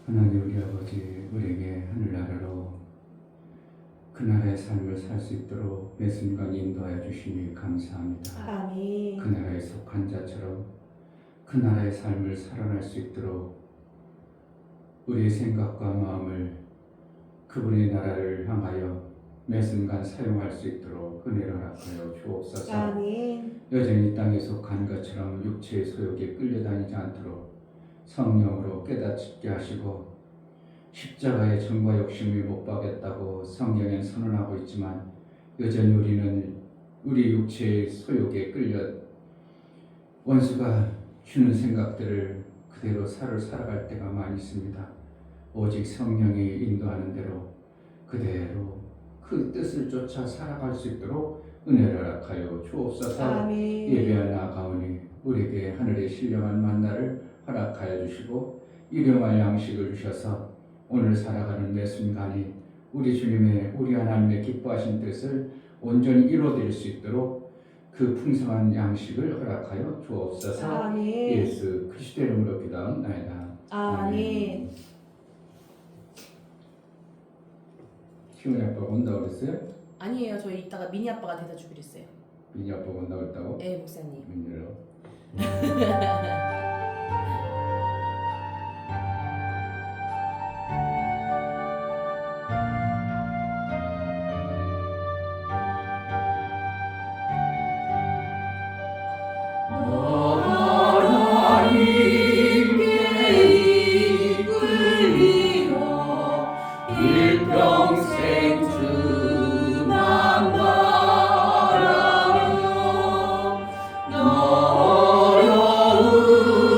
하나님 우리 아버지, 우리에게 하늘나라로 그 나라의 삶을 살 수 있도록 매 순간 인도하여 주시니 감사합니다. 아멘. 그 나라에 속한 자처럼 그 나라의 삶을 살아날 수 있도록 우리의 생각과 마음을 그분의 나라를 향하여 매 순간 사용할 수 있도록 은혜를 허락하여 주옵소서. 아멘. 여전히 땅에 속한 것처럼 육체의 소욕에 끌려다니지 않도록 성령으로 깨닫게 하시고, 십자가의 정과 욕심을 못 박겠다고 성경엔 선언하고 있지만 여전히 우리는 우리 육체의 소욕에 끌려 원수가 주는 생각들을 그대로 살아갈 때가 많이 있습니다. 오직 성령이 인도하는 대로 그대로 그 뜻을 쫓아 살아갈 수 있도록 은혜를 허락하여 주옵소서. 아멘. 예배할 나가오니 우리에게 하늘의 신령한 만나를 허락하여 주시고 일용할 양식을 주셔서 오늘 살아가는 매 순간이 우리 주님의, 우리 하나님의 기뻐하신 뜻을 온전히 이루어드릴 수 있도록 그 풍성한 양식을 허락하여 주옵소서. 아멘. 예수 그리스도 이름으로 기도하옵나이다. 아멘. 시온이 아빠가 온다고 그랬어요? 아니에요. 저희 이따가 미니 아빠가 데려다 주기로 했어요. 미니 아빠가 온다고 그랬다고? 네, 목사님. 웬일로? 일평생 주만 바라며 너 어려운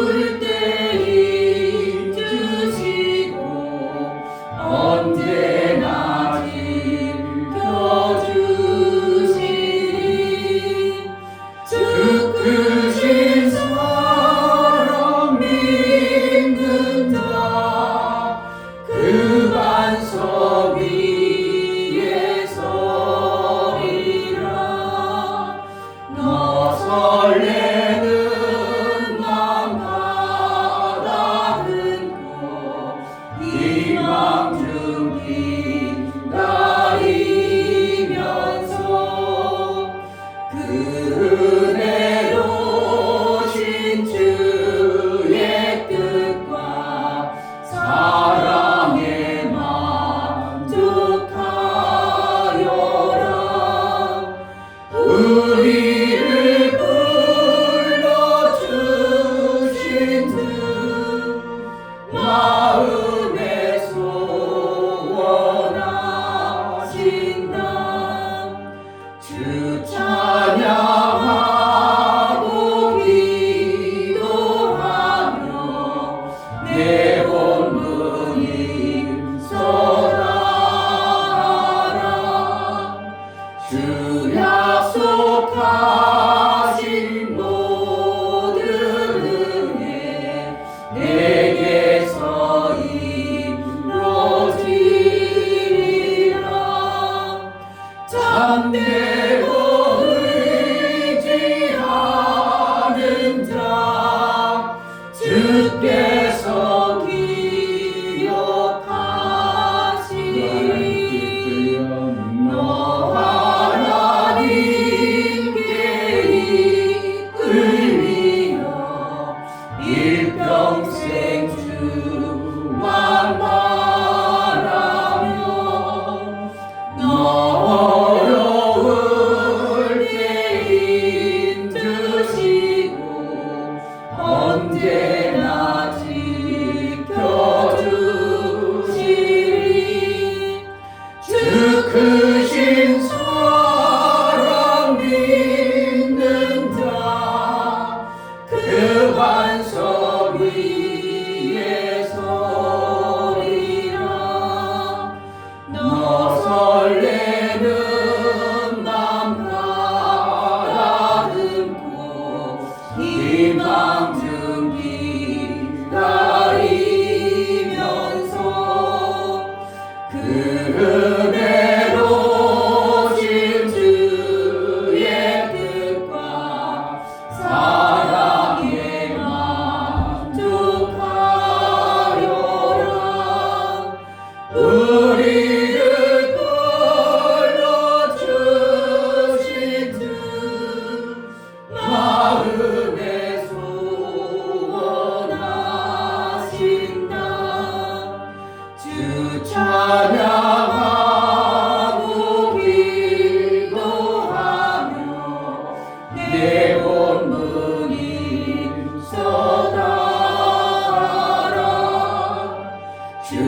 주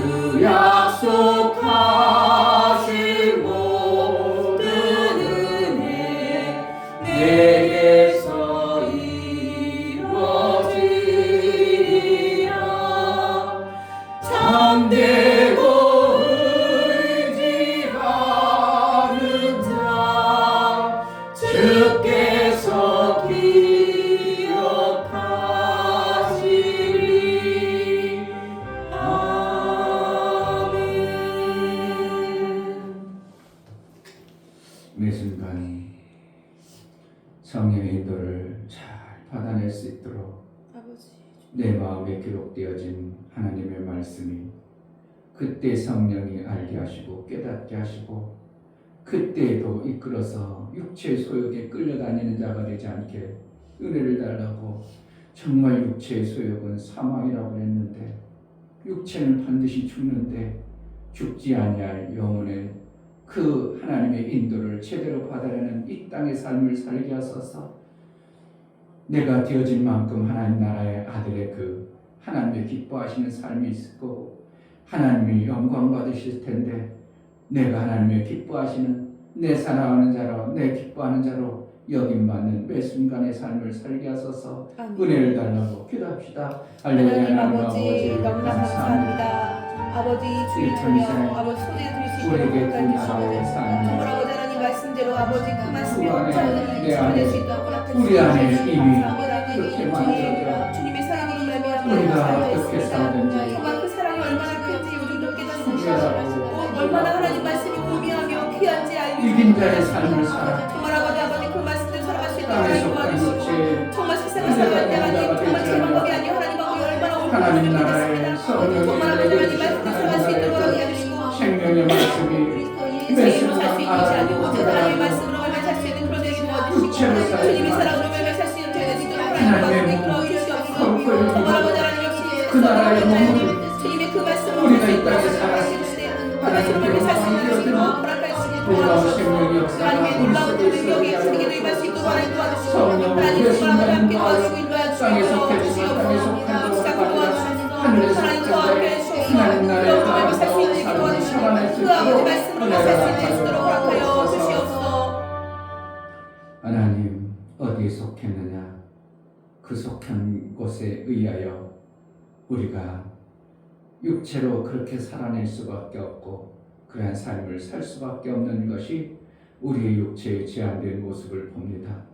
약속하신 모든 은혜 내게서 이루어지리라. 참되고 의지하는 자 주께서 기억하시리. 아멘. 매 순간 성령의 인도를 잘 받아낼 수 있도록 아버지. 내 마음에 기록되어진 하나님의 말씀이 그때 성령이 알게 하시고 깨닫게 하시고 그때에도 이끌어서 육체의 소욕에 끌려다니는 자가 되지 않게 은혜를 달라고. 정말 육체의 소욕은 사망이라고 했는데 육체는 반드시 죽는데 죽지 아니할 영혼의 그 하나님의 인도를 제대로 받아내는 이 땅의 삶을 살게 하소서. 내가 되어진 만큼 하나님 나라의 아들의 그 하나님의 기뻐하시는 삶이 있을 거고 하나님이 영광 받으실 텐데 내가 하나님의 기뻐하시는 내 사랑하는 자로 내 기뻐하는 자로 여김받는 매 순간의 삶을 살게 하소서. 아멘. 은혜를 달라고 기도합시다. 할렐루야. 하나님 아버지 너무나 감사합니다. 아버지 주일이며 아버지 소리를 들으시고 우리에게 그 끝까지 나라의 주시고 삶이 정말 아버지 하나님 말씀대로 아버지 그 말씀이 그 안에 온전히 내 안에 전해질 수 있도록 허락해 우리 안에 주시옵소서. 이미 감사합니다. 그렇게 주님, 만들어져 주님의 사랑으로 말미암아 우리가 살고 어떻게 있습니다. 살든지 정말 그 사랑이 얼마나 큰지 요즘도 깨닫습니다. 소개하고 얼마나 하나님 말씀이 고미하며 귀한지 알고 이긴 자의 삶을 살아 정말 아버지 그 말씀대로 살아갈 수 있도록 땅에 하나님 속한 도와주시고 육체 정말 세상을 살아갈 때 하나님 정말 제 방법이 아니요 하나님하고 얼마나 하나님 올바른 나라의 되겠습니다. 성령이 정말 아버지 하나님 내게 말씀대로 살아갈 수 있도록 하게 해주시고 생명의 말씀이 제 힘으로 살수 있는 것이 아니고 오직 하나님의 말씀으로 말만 살수 있는 그런 되게 도와주시고 주님의 사랑으로 말만 살수 있는 저희가 되도록 하나님 이끌어 주시옵소서. 정말 아버지 하나님 역시 그 나라의 몸을 주님의 그 말씀으로 우리가 이 땅에 살수 살아 있는 그 말씀으로 살수 있는 것으로 허락할 수 있도록 놀라운 생명의 역사가 하나님의 우리 놀라운 속에 능력이 있어야 우리에게 하고 임할 수 있도록 하나님 도와주시고 성령 하나님 우리의 정말 함께 순간 도와주시고 인도하여 땅에 주시옵소서. 속했지만 땅에 속한 자와 하늘에 하나님 저 앞에 속한 자 하나님 나라의 영광을 살수 있는 삶을 도와주시고 살아낼 수 그 아버지 있도록 말씀으로 살수 있도록 허락하여 주시옵소서. 하나님 어디에 속했느냐 그 속한 곳에 의하여 우리가 육체로 그렇게 살아낼 수밖에 없고 그러한 삶을 살 수밖에 없는 것이 우리의 육체의 제한된 모습을 봅니다.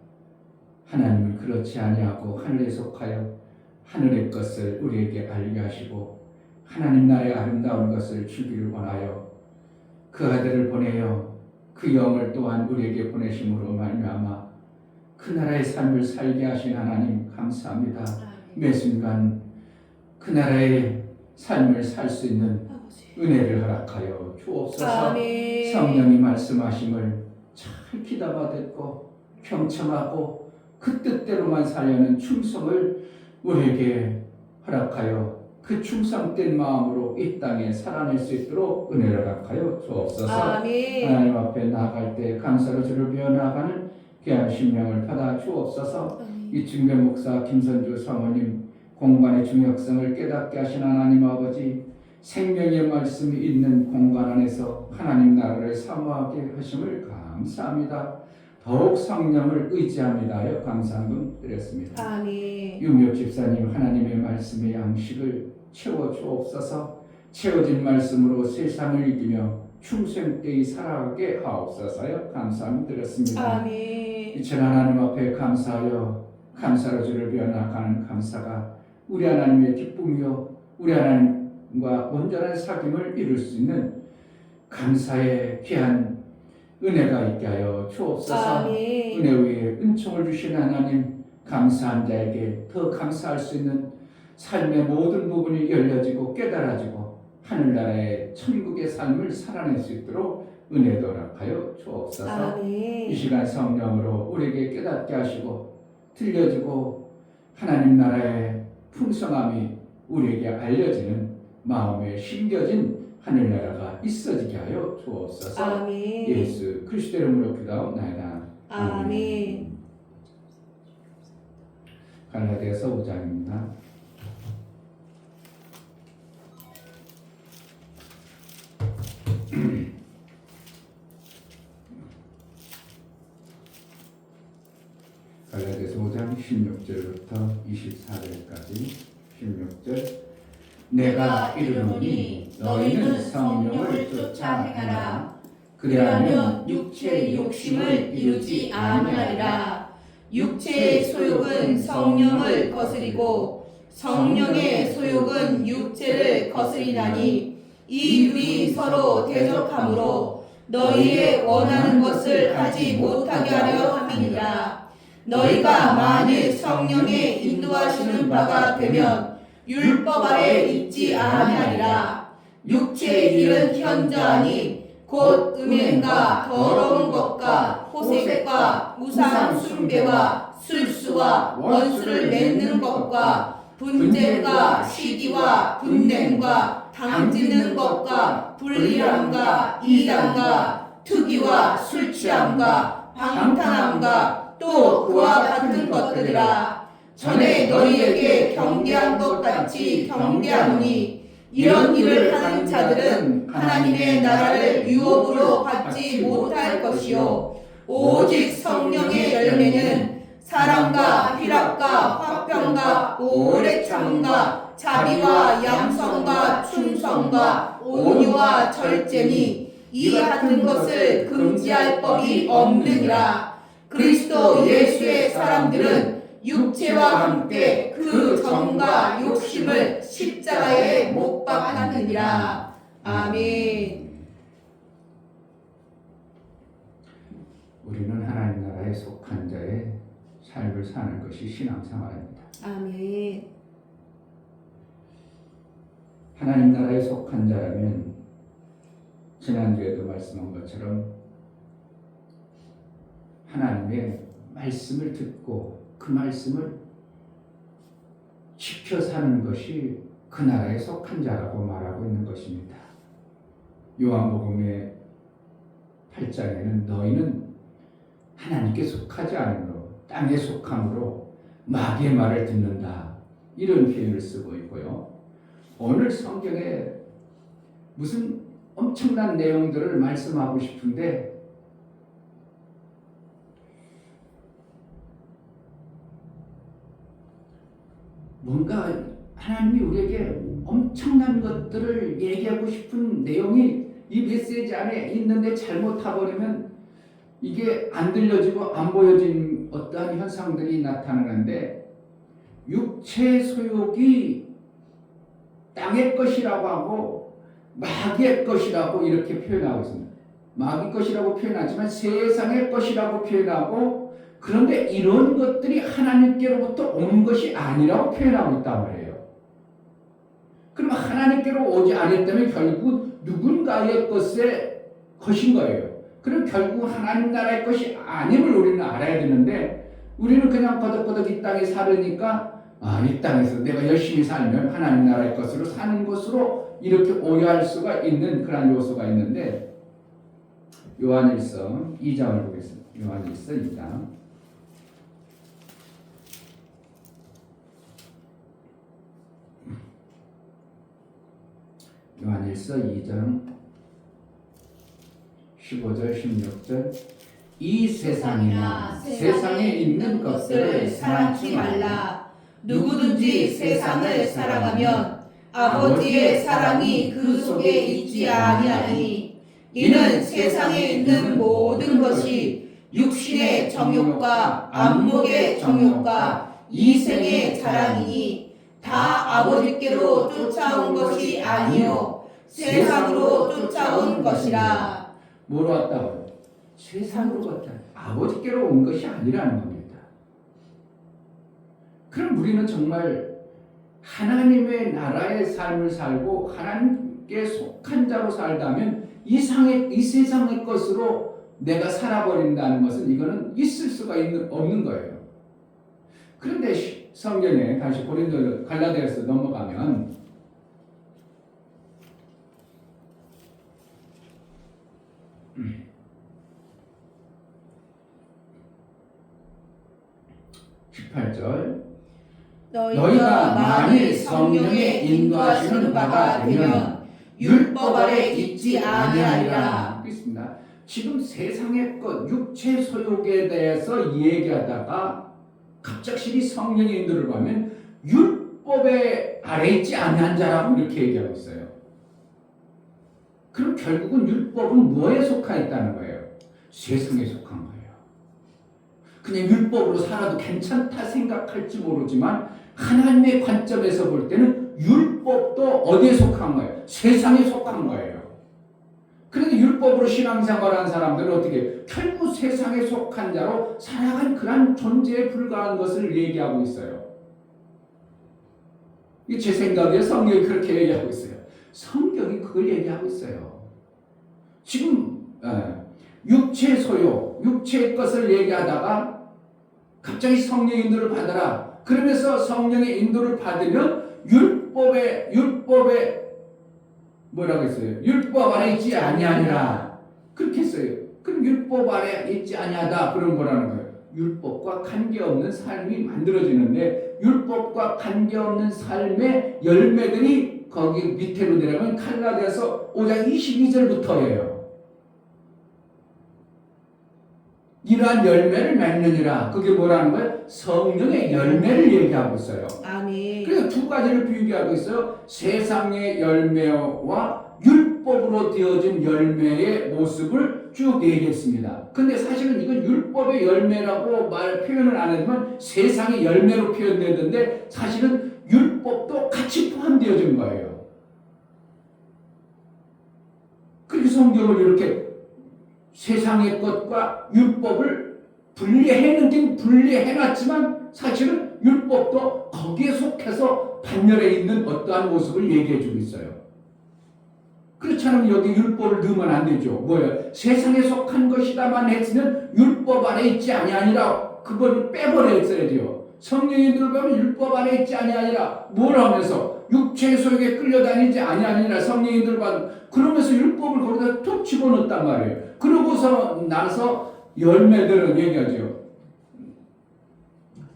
하나님은 그렇지 아니하고 하늘에 속하여 하늘의 것을 우리에게 알게 하시고 하나님 나라의 아름다운 것을 주기를 원하여 그 아들을 보내어 그 영을 또한 우리에게 보내심으로 말미암아 그 나라의 삶을 살게 하신 하나님 감사합니다. 매 순간 그 나라의 삶을 살 수 있는 은혜를 허락하여 주옵소서. 아멘. 성령이 말씀하심을 잘 귀담아 듣고 경청하고 그 뜻대로만 살려는 충성을 우리에게 허락하여 그 충성된 마음으로 이 땅에 살아낼 수 있도록 은혜를 허락하여 주옵소서. 아멘. 하나님 앞에 나아갈 때 감사로 주를 비워 나아가는 귀한 심령을 받아 주옵소서. 이충배 목사 김선주 사모님 공간의 중요성을 깨닫게 하신 하나님 아버지 생명의 말씀이 있는 공간 안에서 하나님 나라를 사모하게 하심을 감사합니다. 더욱 성령을 의지합니다요 감사함을 드렸습니다. 아멘. 유미옥 집사님 하나님의 말씀의 양식을 채워 주옵소서. 채워진 말씀으로 세상을 이기며 충성되이 살아가게 하옵소서요 감사함을 드렸습니다. 아멘. 이천 하나님 앞에 감사하여 감사로 주를 비워나가는 감사가 우리 하나님의 기쁨이요 우리 하나님과 온전한 사귐을 이룰 수 있는 감사의 귀한 은혜가 있게 하여 주옵소서. 아멘. 은혜 위에 은총을 주신 하나님 감사한 자에게 더 감사할 수 있는 삶의 모든 부분이 열려지고 깨달아지고 하늘나라의 천국의 삶을 살아낼 수 있도록 은혜도 허락하여 주옵소서. 아멘. 이 시간 성령으로 우리에게 깨닫게 하시고 들려지고 하나님 나라의 풍성함이 우리에게 알려지는 마음에 심겨진 하늘나라가 있어지게 하여 주옵소서. 아멘. 예수 그리스도 이름으로 기도하옵나이다. 아멘. 갈라디아서 5장입니다. 16절부터 24절까지 16절 내가 이르노니 너희는 성령을 쫓아 행하라 그리하면 육체의 욕심을 이루지 아니하리라. 육체의 소욕은 성령을 거스리고 성령의 소욕은 육체를 거스리나니 이 둘이 서로 대적하므로 너희의 원하는 것을 하지 못하게 하려 함이니라. 너희가 만일 성령의 인도하시는 바가 되면 율법 아래 있지 아니하리라. 육체의 일은 현저하니 곧 음행과 더러운 것과 호색과 우상 숭배와 술수와 원수를 맺는 것과 분쟁과 시기와 분냄과 당짓는 것과 불의함과 이단과 투기와 술취함과 방탕함과 또 그와 같은 것들이라. 전에 너희에게 경계한 것 같이 경계하노니 이런 일을 하는 자들은 하나님의 나라를 유업으로 받지 못할 것이요 오직 성령의 열매는 사랑과 희락과 화평과 오래 참음과 자비와 양성과 충성과 온유와 절제니 이 같은 것을 금지할 법이 없느니라. 그리스도 예수의 사람들은 육체와 함께 그 정과 욕심을 십자가에 못 박았느니라. 아멘. 우리는 하나님 나라에 속한 자의 삶을 사는 것이 신앙생활입니다. 아멘. 하나님 나라에 속한 자라면 지난주에도 말씀한 것처럼 하나님의 말씀을 듣고 그 말씀을 지켜 사는 것이 그 나라에 속한 자라고 말하고 있는 것입니다. 요한복음의 8장에는 너희는 하나님께 속하지 않으므로 땅에 속함으로 마귀의 말을 듣는다 이런 표현을 쓰고 있고요. 오늘 성경에 무슨 엄청난 내용들을 말씀하고 싶은데 뭔가 하나님이 우리에게 엄청난 것들을 얘기하고 싶은 내용이 이 메시지 안에 있는데 잘못 타버리면 이게 안 들려지고 안 보여진 어떠한 현상들이 나타나는데 육체의 소욕이 땅의 것이라고 하고 마귀의 것이라고 이렇게 표현하고 있습니다. 마귀 것이라고 표현하지만 세상의 것이라고 표현하고 그런데 이런 것들이 하나님께로부터 온 것이 아니라고 표현하고 있단 말이에요. 그럼 하나님께로 오지 않았다면 결국 누군가의 것인 거예요. 그럼 결국 하나님 나라의 것이 아님을 우리는 알아야 되는데 우리는 그냥 거덕거덕 이 땅에 살으니까 이 땅에서 내가 열심히 살면 하나님 나라의 것으로 사는 것으로 이렇게 오해할 수가 있는 그런 요소가 있는데 요한일서 2장을 보겠습니다. 요한일서 2장 요한일서 2장 15절 16절 이 세상이나 세상에 있는 것들을 사랑치 말라. 누구든지 세상을 사랑하면 아버지의 사랑이 그 속에 있지 아니하니 이는 세상에 있는 모든 것이 육신의 정욕과 안목의 정욕과 이생의 자랑이니 다 아버지께로 쫓아온 것이 아니요 세상으로 쫓아온 것이라. 뭐로 왔다고요? 세상으로 왔다. 아버지께로 온 것이 아니라는 겁니다. 그럼 우리는 정말 하나님의 나라의 삶을 살고 하나님께 속한 자로 살다면 이 세상의 것으로 내가 살아버린다는 것은 이거는 있을 수가 없는 거예요. 그런데 성경에 다시 고린도 갈라디아서 넘어가면 (18절) 너희가 만일 성령의 인도하시는 바가 되면 율법 아래 있지 아니하리라. 있습니다. 지금 세상의 것, 육체 소욕에 대해서 얘기하다가 갑작스레 성령의 인도를 받으면 율법의 아래 있지 아니한 자라고 이렇게 얘기하고 있어요. 그럼 결국은 율법은 뭐에 속하 있다는 거예요? 세상에 속한 거예요. 그냥 율법으로 살아도 괜찮다 생각할지 모르지만 하나님의 관점에서 볼 때는 율법도 어디에 속한 거예요? 세상에 속한 거예요. 그런데 율법으로 신앙생활하는 사람들은 어떻게 결국 세상에 속한 자로 살아간 그런 존재에 불과한 것을 얘기하고 있어요. 제 생각에 성경이 그렇게 얘기하고 있어요. 성경이 그걸 얘기하고 있어요. 지금 육체의 소욕, 육체의 것을 얘기하다가 갑자기 성령의 인도를 받아라. 그러면서 성령의 인도를 받으면 율법에 뭐라고 했어요? 율법 아래 있지 아니하니라. 그렇게 했어요. 그럼 율법 아래 있지 아니하다. 그럼 뭐라는 거예요? 율법과 관계없는 삶이 만들어지는데 율법과 관계없는 삶의 열매들이 거기 밑으로 내려가면 갈라디아서 5장 22절부터예요. 이러한 열매를 맺느니라. 그게 뭐라는 거예요? 성령의 열매를 얘기하고 있어요. 아멘. 그래서 두 가지를 비교하고 있어요. 세상의 열매와 율법으로 되어진 열매의 모습을 쭉 얘기했습니다. 근데 사실은 이건 율법의 열매라고 표현을 안 하지만 세상의 열매로 표현되는데 사실은 율법도 같이 포함되어진 거예요. 그래서 성경을 이렇게 세상의 것과 율법을 분리해놨지만 사실은 율법도 거기에 속해서 반열에 있는 어떠한 모습을 얘기해주고 있어요. 그렇지 않으면 여기 율법을 넣으면 안 되죠. 뭐예요? 세상에 속한 것이다만 했으면 율법 안에 있지 아니하니라. 그걸 빼버렸어야 돼요. 성령이 들어가면 율법 안에 있지 아니하니라. 뭘 하면서? 육체의 소욕에 끌려다니지 아니하니라. 성령이 들어가면 그러면서 율법을 거기다 툭 집어넣었단 말이에요. 그러고서 나서 열매들은 얘기하죠.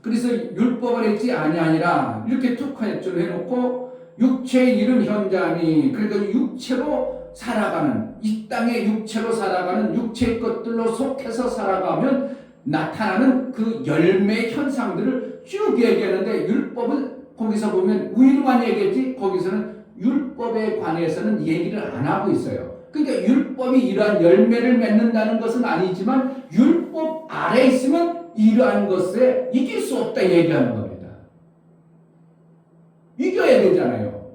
그래서 율법 안에 있지 아니하니라 이렇게 툭 해놓고 육체의 일은 현자니 그러니까 육체로 살아가는 이 땅의 육체로 살아가는 육체의 것들로 속해서 살아가면 나타나는 그 열매 현상들을 쭉 얘기하는데 율법은 거기서 보면 우위로만 얘기했지 거기서는 율법에 관해서는 얘기를 안 하고 있어요. 그러니까 율법이 이러한 열매를 맺는다는 것은 아니지만 율법 아래 있으면 이러한 것에 이길 수 없다 얘기하는 겁니다. 이겨야 되잖아요.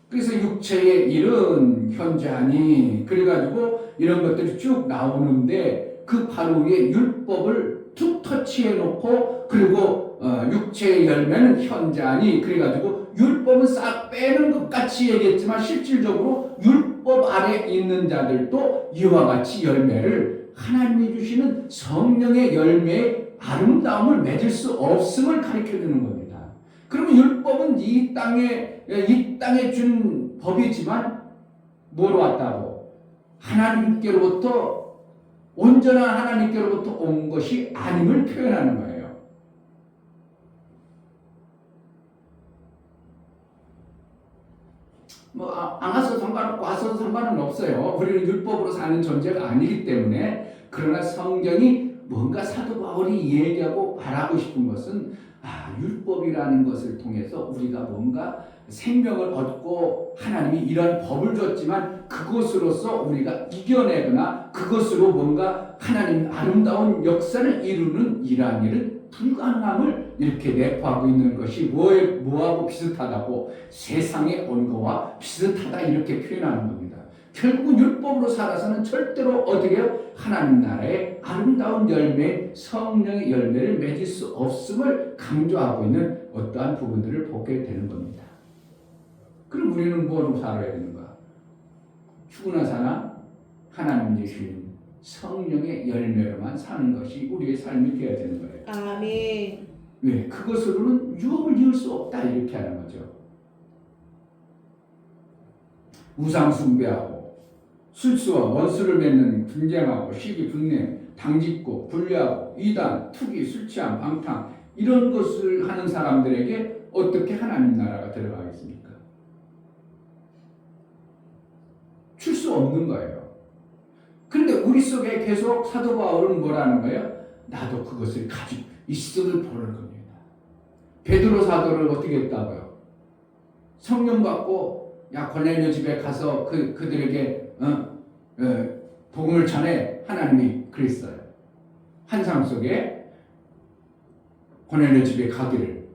그래서 육체의 일은 현재하니 그래가지고 이런 것들이 쭉 나오는데 그 바로 위에 율법을 툭 터치해 놓고 그리고 육체의 열매는 현재하니 그래가지고 율법은 싹 빼는 것 같이 얘기했지만 실질적으로 율법 아래 있는 자들도 이와 같이 열매를 하나님이 주시는 성령의 열매의 아름다움을 맺을 수 없음을 가르쳐주는 겁니다. 그러면 율법은 이 땅에 준 법이지만 뭐로 왔다고? 하나님께로부터 온전한 하나님께로부터 온 것이 아님을 표현하는 거예요. 안 와서 상관없고 와서도 상관은 없어요. 우리는 율법으로 사는 존재가 아니기 때문에 그러나 성경이 뭔가 사도 바울이 얘기하고 말하고 싶은 것은 율법이라는 것을 통해서 우리가 뭔가 생명을 얻고 하나님이 이런 법을 줬지만 그것으로서 우리가 이겨내거나 그것으로 뭔가 하나님 아름다운 역사를 이루는 이러한 일은 불가능함을 이렇게 내포하고 있는 것이 뭐하고 비슷하다고 세상에 온 거와 비슷하다 이렇게 표현하는 겁니다. 결국은 율법으로 살아서는 절대로 어떻게 해요? 하나님 나라의 아름다운 열매, 성령의 열매를 맺을 수 없음을 강조하고 있는 어떠한 부분들을 보게 되는 겁니다. 그럼 우리는 뭐로 살아야 되는가? 죽으나 사나 하나님 주신 성령의 열매로만 사는 것이 우리의 삶이 되어야 되는 거예요. 아멘. 왜? 그것으로는 유업을 이을 수 없다 이렇게 하는 거죠. 우상 숭배하고 술수와 원수를 맺는 분쟁하고 시기 분냄, 당짓고 분리하고 이단, 투기, 술 취함, 방탕 이런 것을 하는 사람들에게 어떻게 하나님 나라가 들어가겠습니까? 출 수 없는 거예요. 그런데 우리 속에 계속 사도 바울은 뭐라는 거예요? 나도 그것을 가지고 있음을 보는 겁니다. 베드로 사도를 어떻게 했다고요? 성령 받고 야 고넬료 집에 가서 그들에게 복음을 전해. 하나님이 그랬어요. 환상 속에 고넬료 집에 가기를.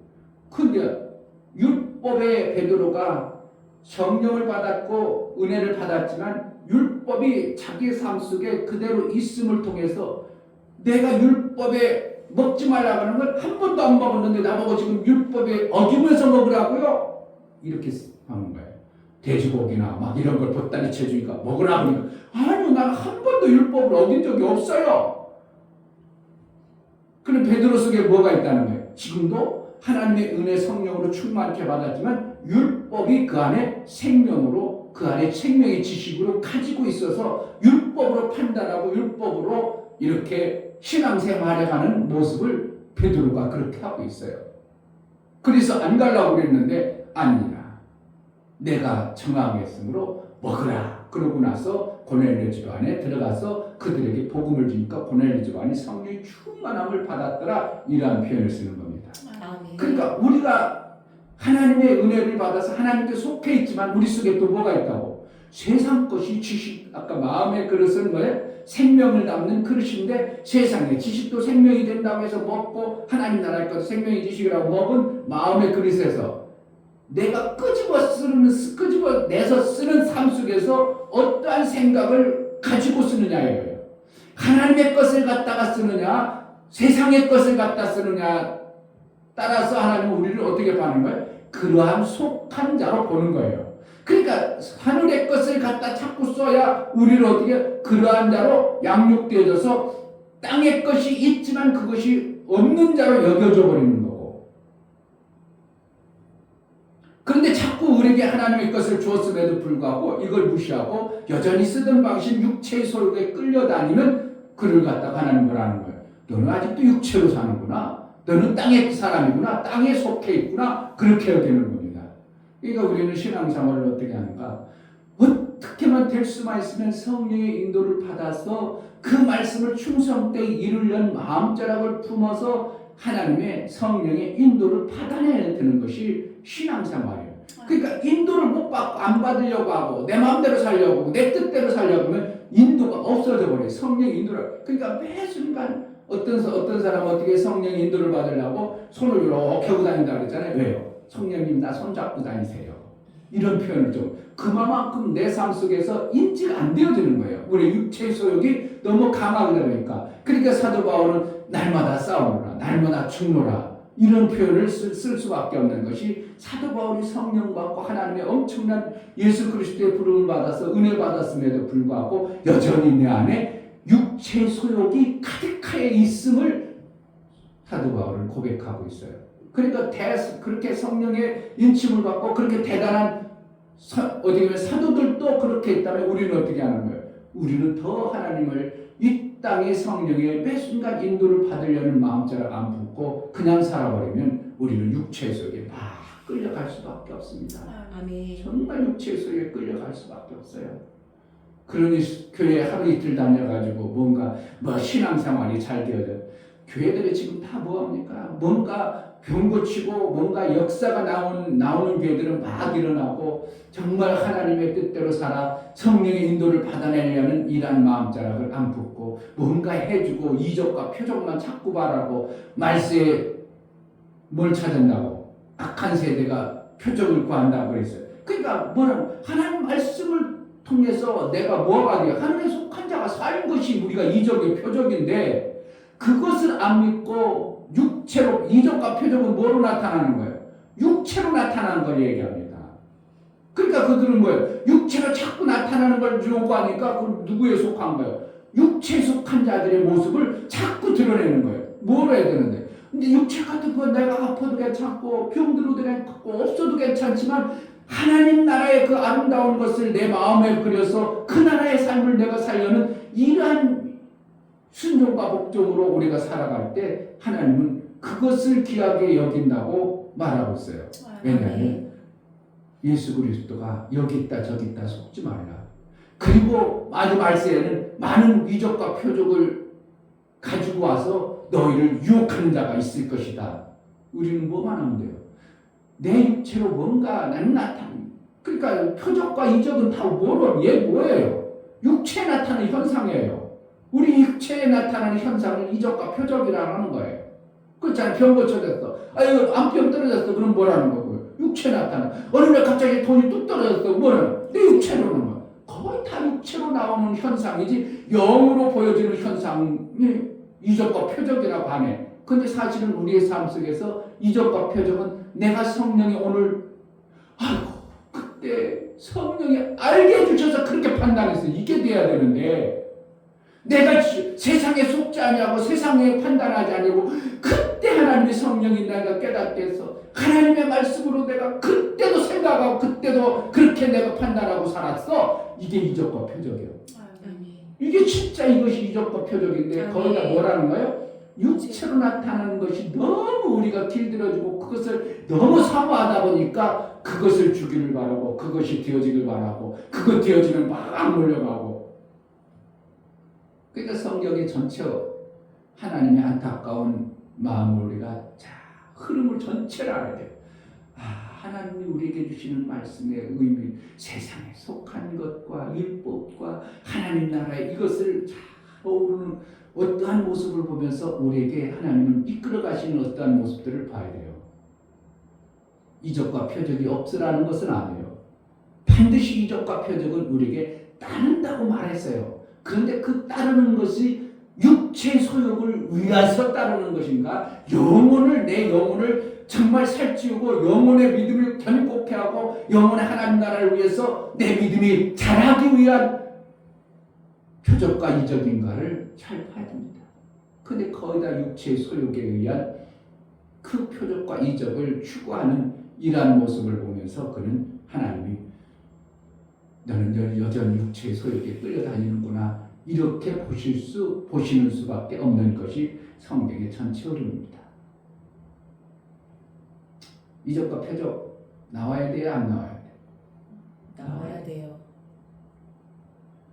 근데 율법의 베드로가 성령을 받았고 은혜를 받았지만 율법이 자기 삶 속에 그대로 있음을 통해서 내가 율법에 먹지 말라고 하는 걸 한 번도 안 먹었는데 나보고 지금 율법에 어기면서 먹으라고요? 이렇게 하는 거예요. 돼지고기나 막 이런 걸 보따리 채주니까 먹으라 그러니까 아니요, 나는 한 번도 율법을 어긴 적이 없어요. 그럼 베드로 속에 뭐가 있다는 거예요? 지금도 하나님의 은혜 성령으로 충만케 받았지만 율법이 그 안에 생명으로, 그 안에 생명의 지식으로 가지고 있어서 율법으로 판단하고 율법으로 이렇게 신앙생활에 가는 모습을 베드로가 그렇게 하고 있어요. 그래서 안 가려고 그랬는데 아니라 내가 정하겠으므로 먹으라. 그러고 나서 고넬료 집 안에 들어가서 그들에게 복음을 주니까 고넬료 집 안에 성령의 충만함을 받았더라. 이러한 표현을 쓰는 겁니다. 아멘. 그러니까 우리가 하나님의 은혜를 받아서 하나님께 속해 있지만 우리 속에 또 뭐가 있다고? 세상 것이 지식, 아까 마음의 그릇은 뭐예요? 생명을 담는 그릇인데 세상의 지식도 생명이 된다고 해서 먹고 하나님 나라의 것 생명의 지식이라고 먹은 마음의 그릇에서 내가 끄집어내서 쓰는 삶 속에서 어떠한 생각을 가지고 쓰느냐예요. 하나님의 것을 갖다가 쓰느냐 세상의 것을 갖다 쓰느냐 따라서 하나님은 우리를 어떻게 봐는 거예요? 그러한 속한 자로 보는 거예요. 그러니까 하늘의 것을 갖다 자꾸 써야 우리를 어떻게 그러한 자로 양육되어져서 땅의 것이 있지만 그것이 없는 자로 여겨져 버리는 거고. 그런데 자꾸 우리에게 하나님의 것을 주었음에도 불구하고 이걸 무시하고 여전히 쓰던 방식 육체의 소욕에 끌려다니는 그를 갖다가 하나님 뭐라는 거예요? 너는 아직도 육체로 사는구나. 너는 땅의 사람이구나. 땅에 속해 있구나. 그렇게 여기는 겁니다. 그러니까 우리는 신앙생활을 어떻게 하는가? 어떻게만 될 수만 있으면 성령의 인도를 받아서 그 말씀을 충성되게 이루려는 마음자락을 품어서 하나님의 성령의 인도를 받아내야 되는 것이 신앙생활이에요. 그러니까 인도를 못 받고 안 받으려고 하고 내 마음대로 살려고 하고 내 뜻대로 살려고 하면 인도가 없어져 버려요. 성령의 인도를. 그러니까 매 순간 어떤 사람은 어떻게 성령의 인도를 받으려고 손을 이렇게 하고 다닌다 그랬잖아요. 왜요? 성령님 나 손잡고 다니세요. 이런 표현을 좀 그만큼 내 삶 속에서 인지가 안 되어지는 거예요. 우리 육체의 소욕이 너무 강하게 되니까. 그러니까 사도 바울은 날마다 싸우노라, 날마다 죽노라 이런 표현을 쓸 수밖에 없는 것이 사도 바울이 성령 받고 하나님의 엄청난 예수 그리스도의 부름을 받아서 은혜 받았음에도 불구하고 여전히 내 안에 육체의 소욕이 가득하여 있음을 사도 바울은 고백하고 있어요. 그러니까 그렇게 성령의 인침을 받고 그렇게 대단한 어떻게 보면 사도들도 그렇게 있다면 우리는 어떻게 하는 거예요? 우리는 더 하나님을 이 땅의 성령의 매 순간 인도를 받으려는 마음자락 안 품고 그냥 살아버리면 우리는 육체 속에 막 끌려갈 수밖에 없습니다. 아멘. 정말 육체 속에 끌려갈 수밖에 없어요. 그러니 교회 하루 이틀 다녀가지고 뭔가 신앙생활이 잘 되어져요. 교회들이 지금 다 뭐합니까? 뭔가 병 고치고 뭔가 역사가 나오는 교회들은 막 일어나고 정말 하나님의 뜻대로 살아 성령의 인도를 받아내려는 이런 마음자락을 안 품고 뭔가 해주고 이적과 표적만 자꾸 바라고 말세에 뭘 찾았다고 악한 세대가 표적을 구한다고 그랬어요. 그러니까 하나님 말씀을 통해서 내가 뭐가 돼요? 하나님에 속한 자가 사는 것이 우리가 이적의 표적인데 그것을 안 믿고 육체로 이적과 표적은 뭐로 나타나는 거예요? 육체로 나타나는 걸 얘기합니다. 그러니까 그들은 뭐예요? 육체로 자꾸 나타나는 걸 요구하니까 그럼 누구에 속한 거예요? 육체에 속한 자들의 모습을 자꾸 드러내는 거예요. 뭐로 해야 되는데? 근데 육체 같은 건 내가 아파도 괜찮고 병들어도 괜찮고 없어도 괜찮지만 하나님 나라의 그 아름다운 것을 내 마음에 그려서 그 나라의 삶을 내가 살려는 이러한 순종과 복종으로 우리가 살아갈 때 하나님은 그것을 귀하게 여긴다고 말하고 있어요. 왜냐하면 예수 그리스도가 여기 있다 저기 있다 속지 말라. 그리고 마지막 말세에는 많은 위적과 표적을 가지고 와서 너희를 유혹하는 자가 있을 것이다. 우리는 뭐만 하면 돼요? 내 육체로 뭔가 나는 그러니까 표적과 이적은 다 뭐예요? 육체에 나타나는 현상이에요. 우리 육체에 나타나는 현상을 이적과 표적이라고 하는 거예요. 그렇잖아요. 병 고쳐졌어. 이거 암병 떨어졌어. 그럼 뭐라는 거고요? 육체에 나타나. 어느 날 갑자기 돈이 뚝 떨어졌어. 뭐는? 내 육체로 오는 거야. 거의 다 육체로 나오는 현상이지 영으로 보여지는 현상이 이적과 표적이라고 하네. 근데 사실은 우리의 삶 속에서 이적과 표적은 내가 성령이 오늘 그때 성령이 알게 해주셔서 그렇게 판단했어. 이게 돼야 되는데 내가 세상에 속지 아니하고 세상에 판단하지 아니고 그때 하나님의 성령이 내가 깨닫게 해서 하나님의 말씀으로 내가 그때도 생각하고 그때도 그렇게 내가 판단하고 살았어. 이게 이적과 표적이에요. 이게 진짜 이것이 이적과 표적인데 거기다 뭐라는 거예요? 육체로 나타나는 것이 너무 우리가 길들여지고 그것을 너무 사모하다 보니까 그것을 주기를 바라고 그것이 되어지길 바라고 그것 되어지면 막 몰려가고. 그러니까 성경의 전체 하나님의 안타까운 마음을 우리가 흐름을 전체를 알아야 돼요. 하나님이 우리에게 주시는 말씀의 의미, 세상에 속한 것과 율법과 하나님 나라의 이것을 잘 어우르는 어떠한 모습을 보면서 우리에게 하나님은 이끌어 가시는 어떠한 모습들을 봐야 돼요. 이적과 표적이 없으라는 것은 아니에요. 반드시 이적과 표적은 우리에게 따른다고 말했어요. 그런데 그 따르는 것이 육체 소욕을 위해서 따르는 것인가? 내 영혼을 정말 살찌우고 영혼의 믿음을 견고케 하고 영혼의 하나님 나라를 위해서 내 믿음이 자라기 위한 표적과 이적인가를 잘 봐야 됩니다. 근데 거의 다 육체의 소욕에 의한 그 표적과 이적을 추구하는 이러한 모습을 보면서 그는 하나님이 너는 여전히 육체의 소욕에 끌려다니는구나 이렇게 보시는 수밖에 없는 것이 성경의 전체 흐름입니다. 이적과 표적 나와야 돼요? 안 나와야 돼요? 나와야 돼요.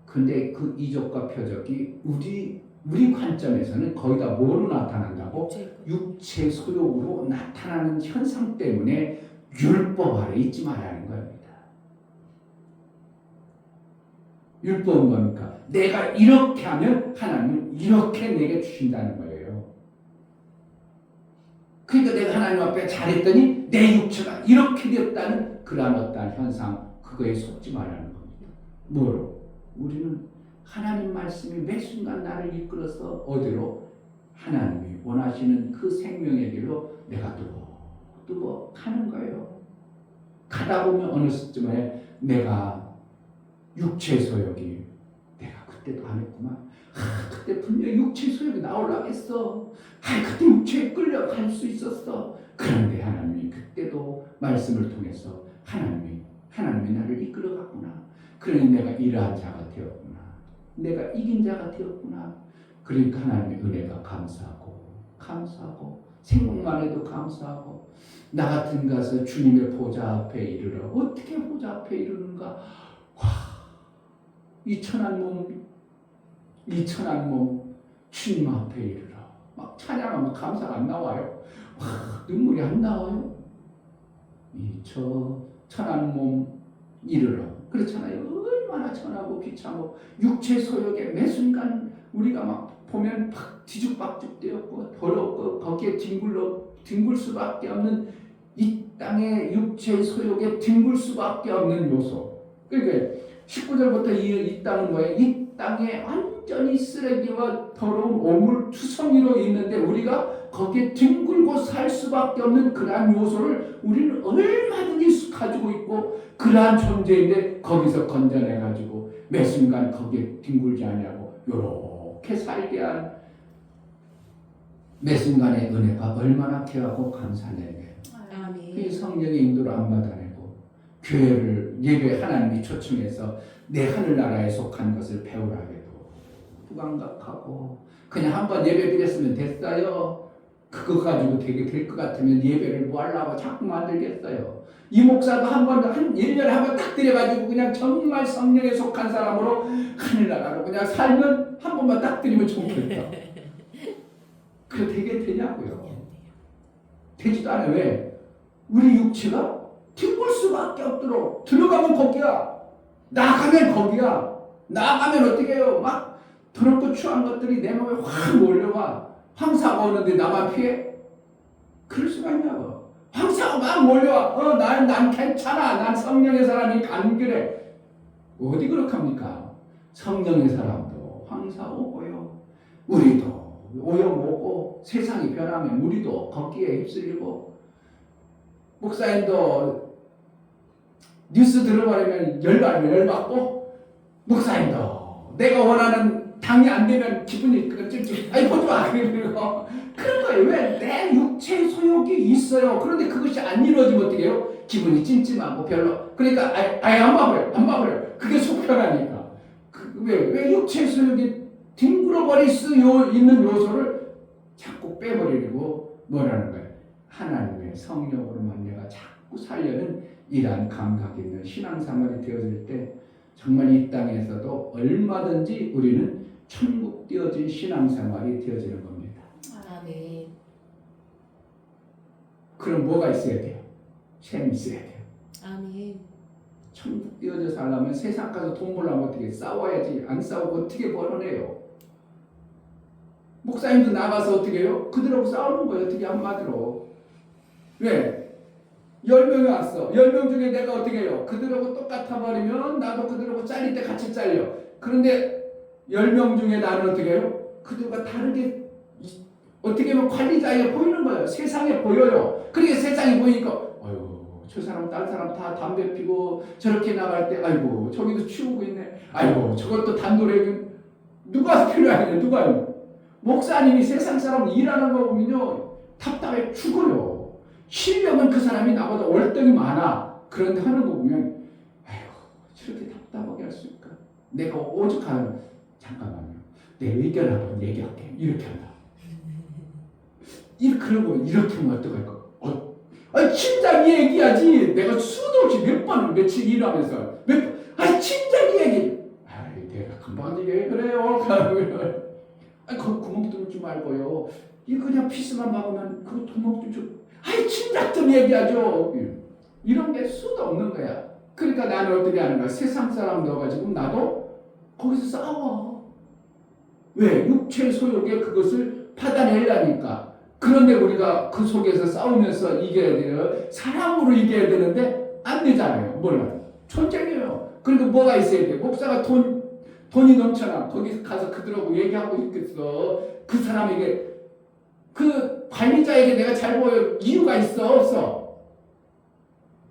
근데 그 이적과 표적이 우리 관점에서는 거의 다 뭐로 나타난다고? 육체 소욕으로 나타나는 현상 때문에 율법 아래 있지 말라는 겁니다. 율법은 뭡니까? 내가 이렇게 하면 하나님은 이렇게 내게 주신다는 거예요. 그러니까 내가 하나님 앞에 잘했더니 내 육체가 이렇게 되었다는 그러한 어떠한 현상, 그거에 속지 말라는 겁니다. 뭐로? 우리는 하나님 말씀이 매 순간 나를 이끌어서 어디로? 하나님이 원하시는 그 생명의 길로 내가 뚜벅뚜벅 가는 거예요. 가다 보면 어느 시점에 내가 육체 소욕이 내가 그때도 안 했구만. 그때 분명히 육체 소욕이 나오려고 했어. 그때 육체에 끌려갈 수 있었어. 그런데 하나님이 그때도 말씀을 통해서 하나님이 나를 이끌어갔구나. 그러니 내가 이러한 자가 되었구나. 내가 이긴 자가 되었구나. 그러니까 하나님의 은혜가 감사하고 생각만 해도 감사하고 나 같은 가서 주님의 보좌 앞에 이르러 어떻게 보좌 앞에 이르는가? 이 천한 몸 주님 앞에 이르러 막 찬양하면 감사가 안 나와요. 눈물이 안 나와요. 이 천한 몸 이르러 그렇잖아요. 얼마나 천하고 비참하고 육체 소욕에 매 순간 우리가 막 보면 막 뒤죽박죽 되었고 더럽고 거기에 뒹굴 수밖에 없는 이 땅의 육체 소욕에 뒹굴 수밖에 없는 요소. 그러니까 19절부터 이 땅은 뭐예요? 이 땅에 완전히 쓰레기와 더러운 오물 투성이로 있는데 우리가 거기에 뒹굴고 살 수밖에 없는 그러한 요소를 우리는 얼마든지 가지고 있고 그러한 존재인데 거기서 건져내가지고 매 순간 거기에 뒹굴지 아니하고 요렇게 살게 한 매 순간의 은혜가 얼마나 귀하고 감사하네요. 이 성령의 인도를 안 받아내고 교회를 예배 하나님이 초청해서 내 하늘나라에 속한 것을 배우라 해도 무감각하고 그냥 한번 예배 드렸으면 됐어요. 그거 가지고 되게 될 것 같으면 예배를 뭐 하려고 자꾸 만들겠어요. 이 목사도 한 1년에 한 번 딱 들여가지고 그냥 정말 성령에 속한 사람으로 하늘나라로 그냥 살면 한 번만 딱 드리면 좋겠다. 그래 되냐고요. 되지도 않아요. 왜? 우리 육체가 튕길 수밖에 없도록 들어가면 거기야. 나가면 거기야. 나가면 어떻게 해요? 막 더럽고 추한 것들이 내 몸에 확 몰려와. 황사가 오는데 나만 피해? 그럴 수가 있냐고. 황사가 막 몰려와. 난 괜찮아. 난 성령의 사람이 간결해. 어디 그렇게 합니까? 성령의 사람도 황사 오고요. 우리도 오염 오고 세상이 변하면 우리도 거기에 휩쓸리고 목사님도 뉴스 들어버리면 열받고 목사님도 내가 원하는 당이 안 되면 기분이 찝찝. 아니 보지 마. 그리고 그런 거예요. 왜? 내 육체의 소욕이 있어요. 그런데 그것이 안 이루어지면 어떻게 해요? 기분이 찜찜하고 별로. 그러니까 아예 안 봐버려. 그게 속편하니까. 왜 육체의 소욕이 뒹굴어버릴 수 있는 요소를 자꾸 빼버리고 뭐라는 거예요? 하나님의 성령으로만 내가 자꾸 살려는 이러한 감각이 있는 신앙생활이 되어질 때 정말 이 땅에서도 얼마든지 우리는 천국 되어진 신앙생활이 되어지는 겁니다. 아멘. 그럼 뭐가 있어야 돼요? 셈이 있어야 돼요. 아멘. 천국 되어져 살려면 세상 가서 돈 벌려면 어떻게 싸워야지. 안 싸우고 어떻게 벌어내요? 목사님도 나가서 어떻게 해요? 그들하고 싸우는 거예요. 어떻게 한마디로. 왜? 10명이 왔어. 10명 중에 내가 어떻게 해요? 그들하고 똑같아 버리면 나도 그들하고 잘릴 때 같이 잘려. 그런데 10명 중에 나는 어떻게 해요? 그들과 다르게 어떻게 보면 관리자에 보이는 거예요. 세상에 보여요. 그러니까 세상에 보이니까 아이고 저 사람 다른 사람 다 담배 피고 저렇게 나갈 때 아이고 저기도 치우고 있네. 아이고 저것도 단도래. 누가 필요하냐? 누가요? 목사님이 세상 사람 일하는 거 보면요 답답해 죽어요. 실력은 그 사람이 나보다 월등히 많아. 그런데 하는 거 보면 아이고 저렇게 답답하게 할 수 있을까? 내가 오죽하면 잠깐만요. 내 의견 한번 얘기할게. 이렇게 한다. 그러고 이렇게 하면 어떡할까? 진작 얘기하지. 내가 수도 없이 몇 번을 며칠 일하면서 진작 얘기. 내가 금방 얘기해 그래요. 그 구멍 뚫지 말고요. 이거 그냥 피스만 막으면 그 구멍 좀 줘. 진작 좀 얘기하죠. 이런 게 수도 없는 거야. 그러니까 나는 어떻게 하는 거야? 세상 사람 넣어가지고 나도 거기서 싸워. 왜? 육체의 소욕에 그것을 받아내려니까. 그런데 우리가 그 속에서 싸우면서 이겨야 돼요. 사랑으로 이겨야 되는데 안 되잖아요. 몰라요. 전쟁이에요. 그러니까 뭐가 있어야 돼? 목사가 돈이 넘쳐나. 거기 가서 그들하고 얘기하고 있겠어. 그 사람에게 그 관리자에게 내가 잘 보여. 이유가 있어? 없어?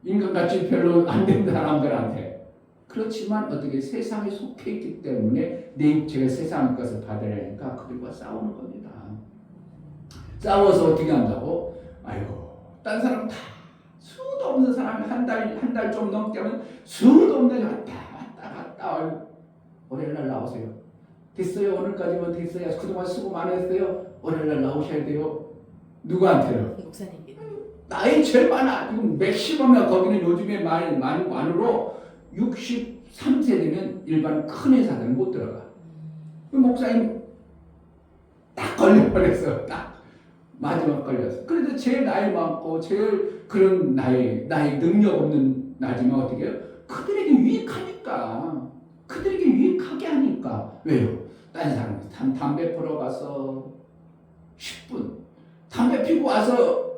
인간같이 별로 안 된 사람들한테. 그렇지만 어떻게 세상에 속해 있기 때문에 내 육체가 세상의 것을 받으려니까 그들과 싸우는 겁니다. 싸워서 어떻게 한다고? 아이고 딴 사람 다 수도 없는 사람이 한 달 좀 넘게 하면 수도 없는 왔다 월요일날 나오세요. 됐어요. 오늘까지만 됐어요. 그동안 수고 많으셨어요. 월요일날 나오셔야 돼요. 누구한테요? 목사님께. 나이 제일 많아. 지금 맥시멈이야. 거기는 요즘에 만으로 63세 되면 일반 큰 회사들은 못 들어가. 목사님 딱 걸려버렸어. 딱 마지막 걸렸어. 그래도 제일 나이 많고 제일 그런 나이 능력 없는 나지만 어떻게 해요? 그들에게 유익하니까. 그들에게 유익하게 하니까. 왜요? 다른 사람이 담배 피러 가서 10분 담배 피고 와서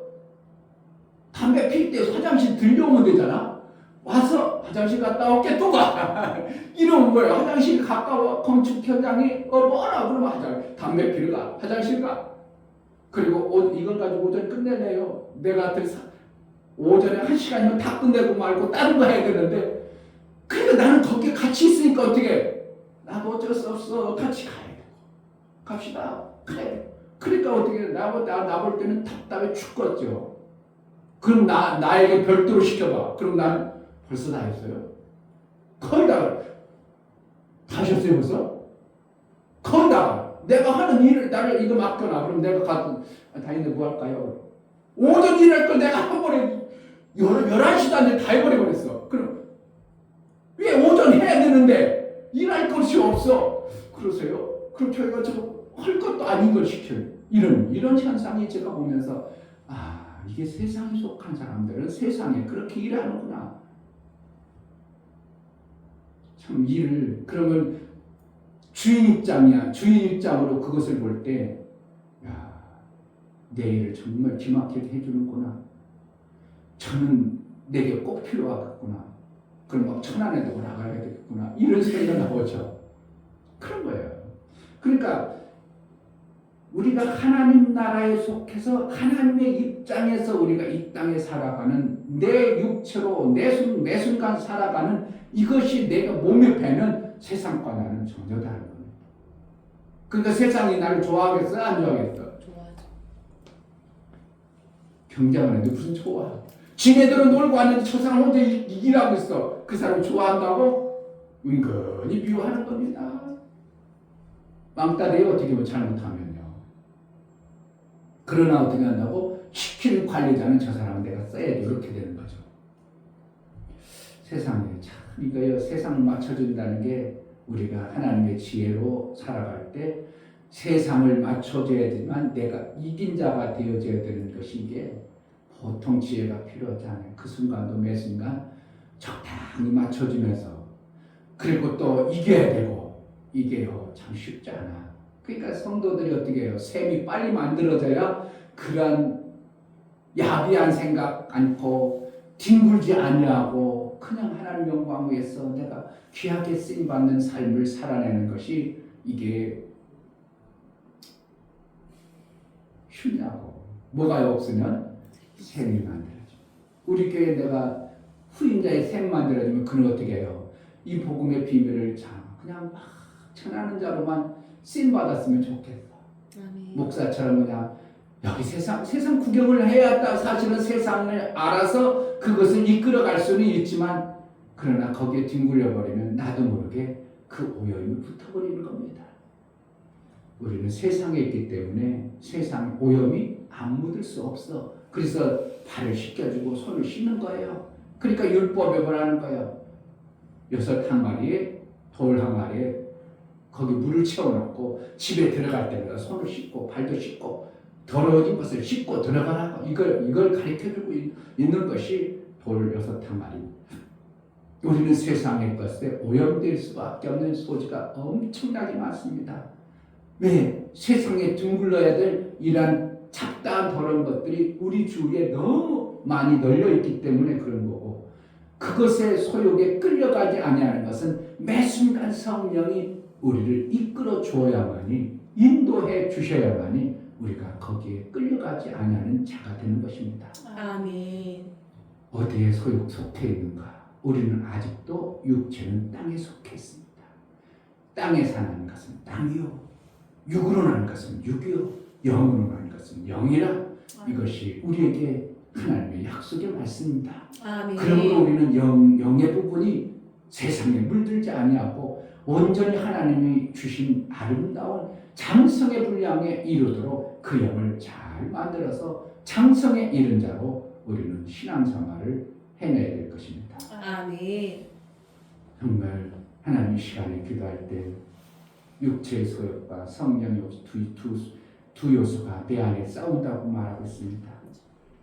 담배 필 때 화장실 들려오면 되잖아. 와서 화장실 갔다 올게 또 가. 이러면 뭐야? 화장실 가까워. 건축 현장이 뭐라 그러면 담배 피러 가. 화장실 가. 그리고 이걸 가지고 오전 끝내래요. 내가 오전에 1시간이면 다 끝내고 말고 다른 거 해야 되는데 그러니까 나는 거기에 같이 있으니까 어떻게 나도 어쩔 수 없어. 같이 가야 되고 갑시다. 그래. 그러니까 어떻게 나 볼 때는 답답해 죽겠죠. 그럼 나에게 별도로 시켜봐. 그럼 난 벌써 다 했어요. 거의 다 하셨어요 벌써? 거의 다 내가 하는 일을 나를 이거 맡겨놔. 그럼 내가 가서 다니는데 뭐 할까요? 오전 일할 걸 내가 한 번에 11시도 안 돼 다 해버려버렸어. 그럼 왜 오전 해야 되는데 일할 것이 없어? 그러세요? 그럼 저희가 할 것도 아닌 걸 시켜요. 이런 현상이 제가 보면서 이게 세상에 속한 사람들은 세상에 그렇게 일하는구나. 참 일을 그러면 주인 입장이야. 주인 입장으로 그것을 볼 때 내 일을 정말 기막히게 해주는구나. 저는 내게 꼭 필요하겠구나. 그럼 막 천안에도 올라가야 되겠구나. 이런 생각이 나오죠. 그런 거예요. 그러니까 우리가 하나님 나라에 속해서 하나님의 입장에서 우리가 이 땅에 살아가는 내 육체로 매 순간 살아가는 이것이 내가 몸에 배는 세상과 나는 전혀 다른 겁니다. 그러니까 세상이 나를 좋아하겠어? 안 좋아하겠어? 좋아하죠. 경쟁을 해도 무슨 좋아? 지네들은 놀고 왔는데 저 사람 혼자 일하고 있어. 그 사람 좋아한다고? 은근히 미워하는 겁니다. 왕따돼요. 어떻게 보면 잘못하면요. 그러나 어떻게 한다고? 시키는 관리자는 저 사람은 내가 써야지. 이렇게 되는 거죠. 세상에 참 이거요. 세상을 맞춰준다는 게 우리가 하나님의 지혜로 살아갈 때 세상을 맞춰줘야지만 내가 이긴 자가 되어져야 되는 것이 이게 보통 지혜가 필요하지 않아요. 그 순간도 매 순간 적당히 맞춰주면서 그리고 또 이겨야 되고 이게요 참 쉽지 않아. 그러니까 성도들이 어떻게 해요? 셈이 빨리 만들어져야 그런 야비한 생각 않고 뒹굴지 아니하고 그냥 하나님 영광 위해서 내가 귀하게 쓰임받는 삶을 살아내는 것이 이게 쉽냐고. 뭐가 없으면 셈이 만들어져. 우리 교회에 내가 후임자의 셈 만들어주면 그는 어떻게 해요? 이 복음의 비밀을 그냥 막 전하는 자로만 쓰임 받았으면 좋겠어. 아멘. 목사처럼 그냥 여기 세상 구경을 해야 사실은 세상을 알아서 그것을 이끌어갈 수는 있지만 그러나 거기에 뒹굴려 버리면 나도 모르게 그 오염이 붙어버리는 겁니다. 우리는 세상에 있기 때문에 세상 오염이 안 묻을 수 없어. 그래서 발을 씻겨주고 손을 씻는 거예요. 그러니까 율법에 뭐라는 거예요? 6 항아리에 돌 항아리에 거기 물을 채워놓고 집에 들어갈 때마다 손을 씻고 발도 씻고 더러워진 것을 씻고 들어가라고 이걸 가르쳐주고 있는 것이 돌 6 항아리. 우리는 세상의 것에 오염될 수밖에 없는 소지가 엄청나게 많습니다. 왜? 세상에 둥글러야 될 이러한 잡다한 더러운 것들이 우리 주위에 너무 많이 널려있기 때문에 그런 거고 그것의 소욕에 끌려가지 아니하는 것은 매 순간 성령이 우리를 이끌어 주어야만이 인도해 주셔야만이 우리가 거기에 끌려가지 아니하는 자가 되는 것입니다. 아멘. 어디에 소욕 속해 있는가? 우리는 아직도 육체는 땅에 속해 있습니다. 땅에 사는 것은 땅이요 육으로 나는 것은 육이요 영으로 나는 것은 영이라. 이것이 우리에게 하나님의 약속의 말씀입니다. 아멘. 그러므로 우리는 영의 부분이 세상에 물들지 아니하고 온전히 하나님이 주신 아름다운 장성의 분량에 이르도록 그 영을 잘 만들어서 장성에 이른 자로 우리는 신앙생활을 해내야 될 것입니다. 아멘. 정말 하나님 시간에 기도할 때 육체의 소욕과 성령의 두 요소가 내 안에 싸운다고 말하고 있습니다.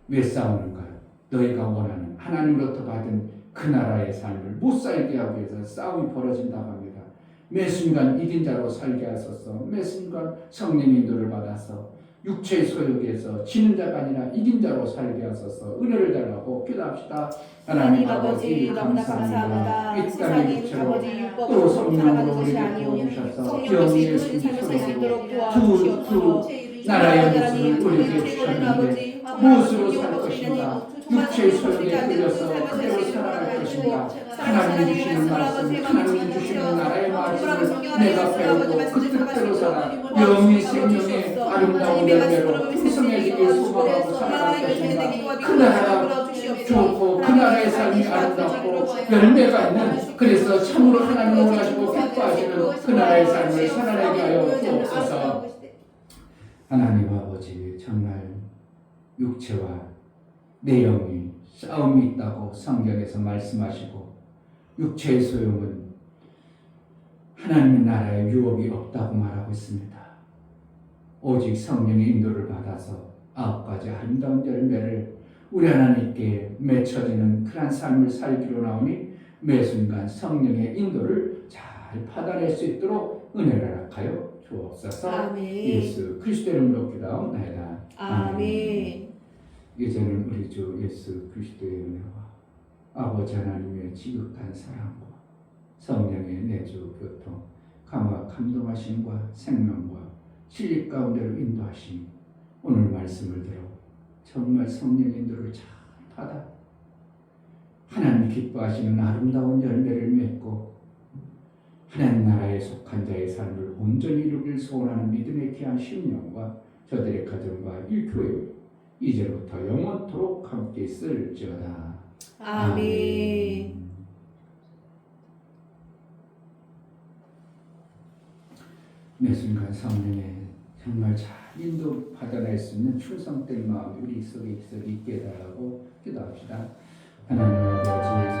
왜 싸우는가요? 너희가 원하는 하나님으로부터 받은 그 나라의 삶을 못 살게 하기 위해서 싸움이 벌어진다고 합니다. 매 순간 이긴 자로 살게 하소서. 매 순간 성령 인도를 받아서 육체의 소욕에서 지는 자가 아니라 이긴 자로 살게 하소서. 은혜를 달라고 기도합시다. 하나님 아버지 감사합니다. 이 땅의 육체로 또 성령으로 우리를 부어주셔서 영의 신소로 두 나라의 모습을 우리에게 주셨는데 무엇으로 살 것인가? 육체의 소욕에 끌려서 그대로 살아갈 것인가? 하나님이 주시는 말씀, 하나님이 주시는 나라의 말씀을 내가 배우고 그 뜻대로 살아 영의 생명의 아름다운 열매로 풍성해지게 소망하고 살아갈 것인가? 그 나라가 좋고 그 나라의 삶이 아름답고 열매가 있는 그래서 참으로 하나님을 원하시고 기뻐하시는 그 나라의 삶을 살아내게 하여 주옵소서. 하나님 아버지 정말 육체와 내 영이 싸움이 있다고 성경에서 말씀하시고 육체의 소용은 하나님의 나라에 유업이 없다고 말하고 있습니다. 오직 성령의 인도를 받아서 9가지 아름다운 열매를 우리 하나님께 맺혀지는 그런 삶을 살기로 나오니 매 순간 성령의 인도를 잘 받아낼 수 있도록 은혜를 허락하여 주옵소서. 아멘. 예수 그리스도의 이름으로 기도하옵나이다. 아멘. 이제는 우리 주 예수 그리스도의 은혜와 아버지 하나님의 지극한 사랑과 성령의 내주 교통 감화 감동하심과 생명과 진리 가운데로 인도하심 오늘 말씀을 들어 정말 성령의 인도를 잘 받아 하나님 기뻐하시는 아름다운 열매를 맺고 하나님 나라에 속한 자의 삶을 온전히 이루길 소원하는 믿음의 귀한 심령과 저들의 가정과 이 교회 이제부터 영원토록 함께 있을지어다. 아멘. 매 순간 성령의 정말 잘 인도 받아낼 수 있는 충성된 마음이 우리 속에 있게 해달라고 기도합시다. 하나님 아버지